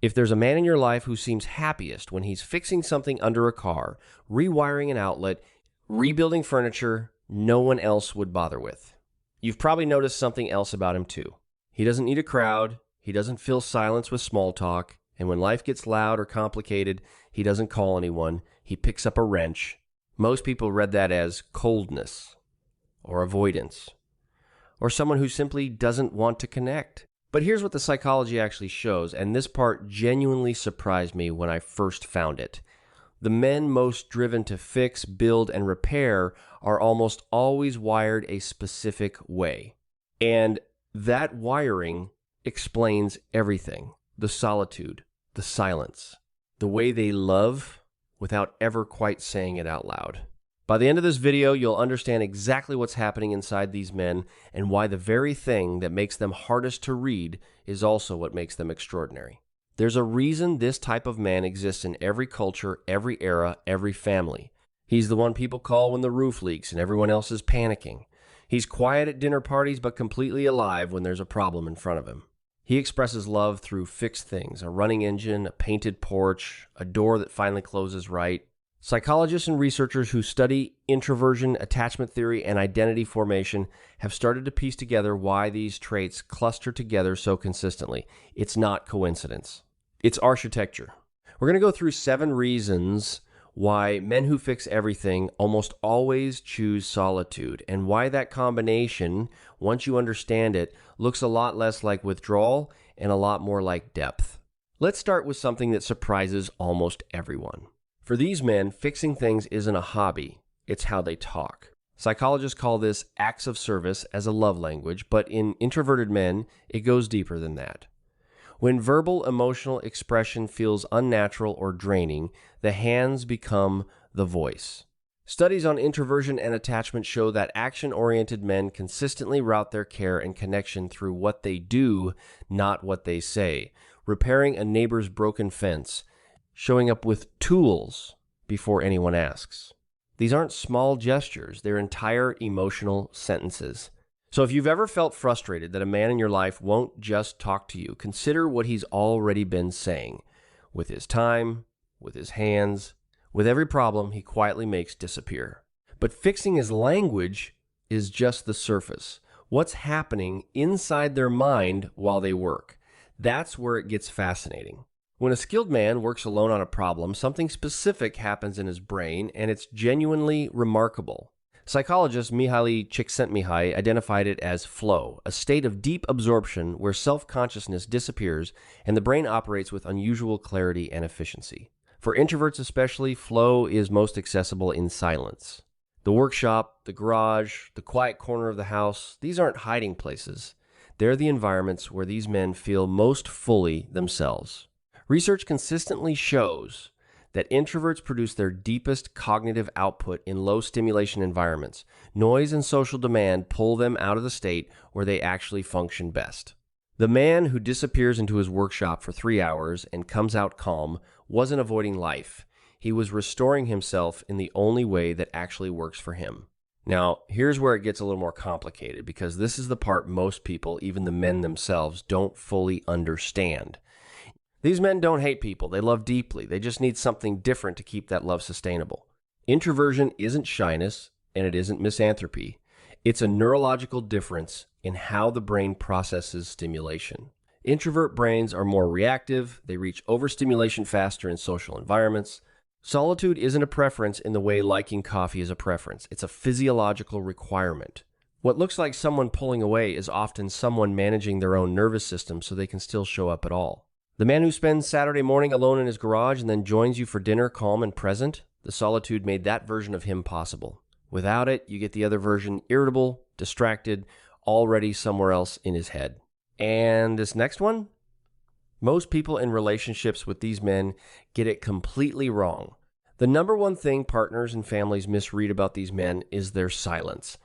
If there's a man in your life who seems happiest when he's fixing something under a car, rewiring an outlet, rebuilding furniture, no one else would bother with. You've probably noticed something else about him too. He doesn't need a crowd, he doesn't fill silence with small talk, and when life gets loud or complicated, he doesn't call anyone, he picks up a wrench. Most people read that as coldness or avoidance, or someone who simply doesn't want to connect. But here's what the psychology actually shows, and this part genuinely surprised me when I first found it. The men most driven to fix, build, and repair are almost always wired a specific way. And that wiring explains everything. The solitude, the silence, the way they love without ever quite saying it out loud. By the end of this video, you'll understand exactly what's happening inside these men and why the very thing that makes them hardest to read is also what makes them extraordinary. There's a reason this type of man exists in every culture, every era, every family. He's the one people call when the roof leaks and everyone else is panicking. He's quiet at dinner parties but completely alive when there's a problem in front of him. He expresses love through fixed things, a running engine, a painted porch, a door that finally closes right. Psychologists and researchers who study introversion, attachment theory, and identity formation have started to piece together why these traits cluster together so consistently. It's not coincidence. It's architecture. We're going to go through 7 reasons why men who fix everything almost always choose solitude, and why that combination, once you understand it, looks a lot less like withdrawal and a lot more like depth. Let's start with something that surprises almost everyone. For these men, fixing things isn't a hobby, it's how they talk. Psychologists call this acts of service as a love language, but in introverted men, it goes deeper than that. When verbal emotional expression feels unnatural or draining, the hands become the voice. Studies on introversion and attachment show that action-oriented men consistently route their care and connection through what they do, not what they say. Repairing a neighbor's broken fence, showing up with tools before anyone asks. These aren't small gestures, they're entire emotional sentences. So if you've ever felt frustrated that a man in your life won't just talk to you, consider what he's already been saying. With his time, with his hands, with every problem he quietly makes disappear. But fixing his language is just the surface. What's happening inside their mind while they work? That's where it gets fascinating. When a skilled man works alone on a problem, something specific happens in his brain, and it's genuinely remarkable. Psychologist Mihaly Csikszentmihalyi identified it as flow, a state of deep absorption where self-consciousness disappears and the brain operates with unusual clarity and efficiency. For introverts especially, flow is most accessible in silence. The workshop, the garage, the quiet corner of the house, these aren't hiding places. They're the environments where these men feel most fully themselves. Research consistently shows that introverts produce their deepest cognitive output in low-stimulation environments. Noise and social demand pull them out of the state where they actually function best. The man who disappears into his workshop for 3 hours and comes out calm wasn't avoiding life. He was restoring himself in the only way that actually works for him. Now, here's where it gets a little more complicated, because this is the part most people, even the men themselves, don't fully understand. These men don't hate people, they love deeply, they just need something different to keep that love sustainable. Introversion isn't shyness, and it isn't misanthropy. It's a neurological difference in how the brain processes stimulation. Introvert brains are more reactive, they reach overstimulation faster in social environments. Solitude isn't a preference in the way liking coffee is a preference, it's a physiological requirement. What looks like someone pulling away is often someone managing their own nervous system so they can still show up at all. The man who spends Saturday morning alone in his garage and then joins you for dinner calm and present, the solitude made that version of him possible. Without it, you get the other version, irritable, distracted, already somewhere else in his head. And this next one? Most people in relationships with these men get it completely wrong. The number one thing partners and families misread about these men is their silence.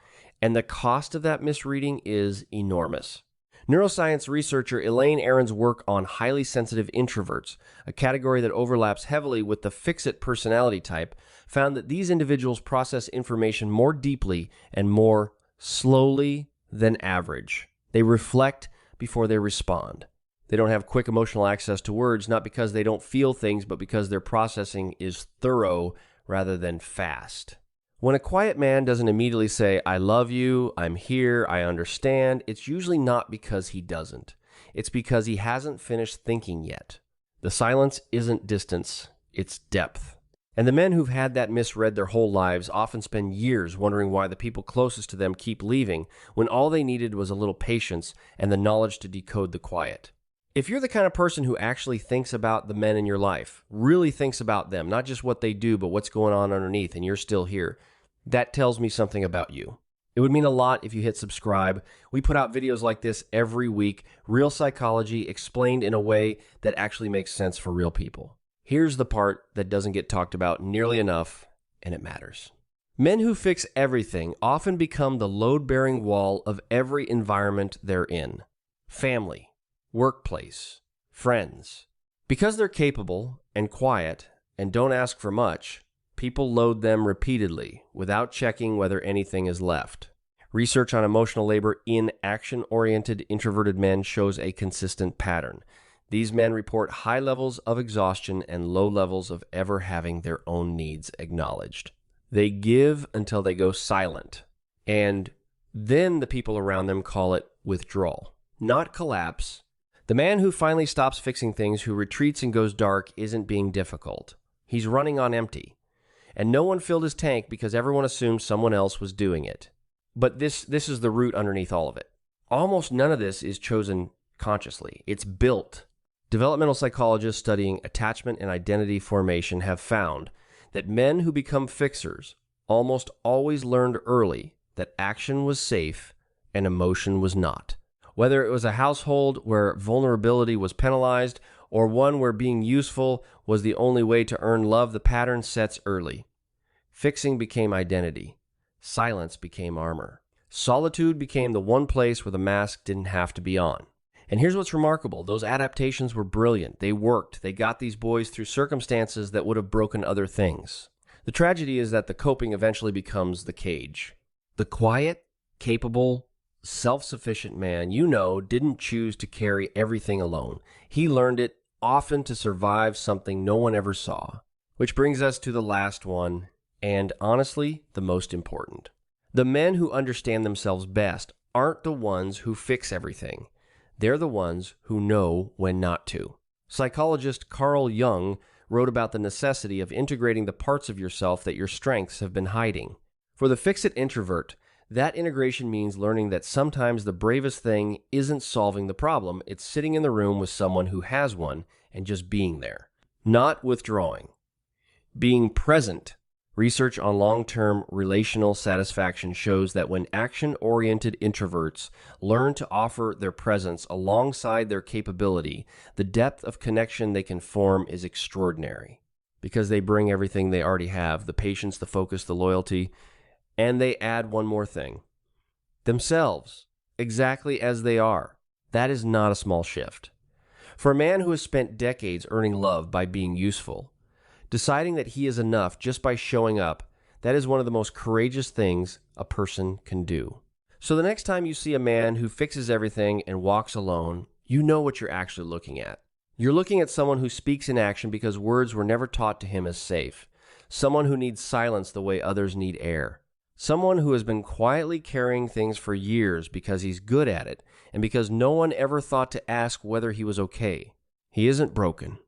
And the cost of that misreading is enormous. Neuroscience researcher Elaine Aron's work on highly sensitive introverts, a category that overlaps heavily with the fix-it personality type, found that these individuals process information more deeply and more slowly than average. They reflect before they respond. They don't have quick emotional access to words, not because they don't feel things, but because their processing is thorough rather than fast. When a quiet man doesn't immediately say, I love you, I'm here, I understand, it's usually not because he doesn't. It's because he hasn't finished thinking yet. The silence isn't distance, it's depth. And the men who've had that misread their whole lives often spend years wondering why the people closest to them keep leaving when all they needed was a little patience and the knowledge to decode the quiet. If you're the kind of person who actually thinks about the men in your life, really thinks about them, not just what they do, but what's going on underneath, and you're still here, that tells me something about you. It would mean a lot if you hit subscribe. We put out videos like this every week, real psychology explained in a way that actually makes sense for real people. Here's the part that doesn't get talked about nearly enough, and it matters. Men who fix everything often become the load-bearing wall of every environment they're in. Family, workplace, friends. Because they're capable and quiet and don't ask for much, people load them repeatedly without checking whether anything is left. Research on emotional labor in action-oriented introverted men shows a consistent pattern. These men report high levels of exhaustion and low levels of ever having their own needs acknowledged. They give until they go silent, and then the people around them call it withdrawal, not collapse. The man who finally stops fixing things, who retreats and goes dark, isn't being difficult. He's running on empty. And no one filled his tank because everyone assumed someone else was doing it. But this is the root underneath all of it. Almost none of this is chosen consciously. It's built. Developmental psychologists studying attachment and identity formation have found that men who become fixers almost always learned early that action was safe and emotion was not. Whether it was a household where vulnerability was penalized or one where being useful was the only way to earn love, the pattern sets early. Fixing became identity. Silence became armor. Solitude became the one place where the mask didn't have to be on. And here's what's remarkable. Those adaptations were brilliant. They worked. They got these boys through circumstances that would have broken other things. The tragedy is that the coping eventually becomes the cage. The quiet, capable, self-sufficient man, didn't choose to carry everything alone. He learned it, often to survive something no one ever saw. Which brings us to the last one, and honestly, the most important. The men who understand themselves best aren't the ones who fix everything. They're the ones who know when not to. Psychologist Carl Jung wrote about the necessity of integrating the parts of yourself that your strengths have been hiding. For the fix-it introvert, that integration means learning that sometimes the bravest thing isn't solving the problem, it's sitting in the room with someone who has one and just being there. Not withdrawing. Being present. Research on long-term relational satisfaction shows that when action-oriented introverts learn to offer their presence alongside their capability, the depth of connection they can form is extraordinary. Because they bring everything they already have, the patience, the focus, the loyalty, and they add one more thing. Themselves, exactly as they are. That is not a small shift. For a man who has spent decades earning love by being useful, deciding that he is enough just by showing up, that is one of the most courageous things a person can do. So the next time you see a man who fixes everything and walks alone, you know what you're actually looking at. You're looking at someone who speaks in action because words were never taught to him as safe. Someone who needs silence the way others need air. Someone who has been quietly carrying things for years because he's good at it and because no one ever thought to ask whether he was okay. He isn't broken.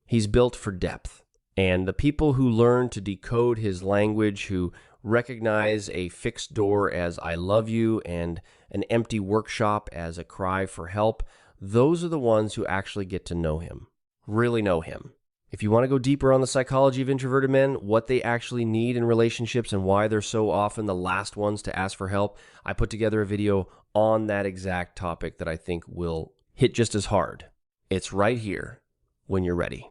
He's built for depth. And the people who learn to decode his language, who recognize a fixed door as I love you and an empty workshop as a cry for help, those are the ones who actually get to know him, really know him. If you want to go deeper on the psychology of introverted men, what they actually need in relationships and why they're so often the last ones to ask for help, I put together a video on that exact topic that I think will hit just as hard. It's right here when you're ready.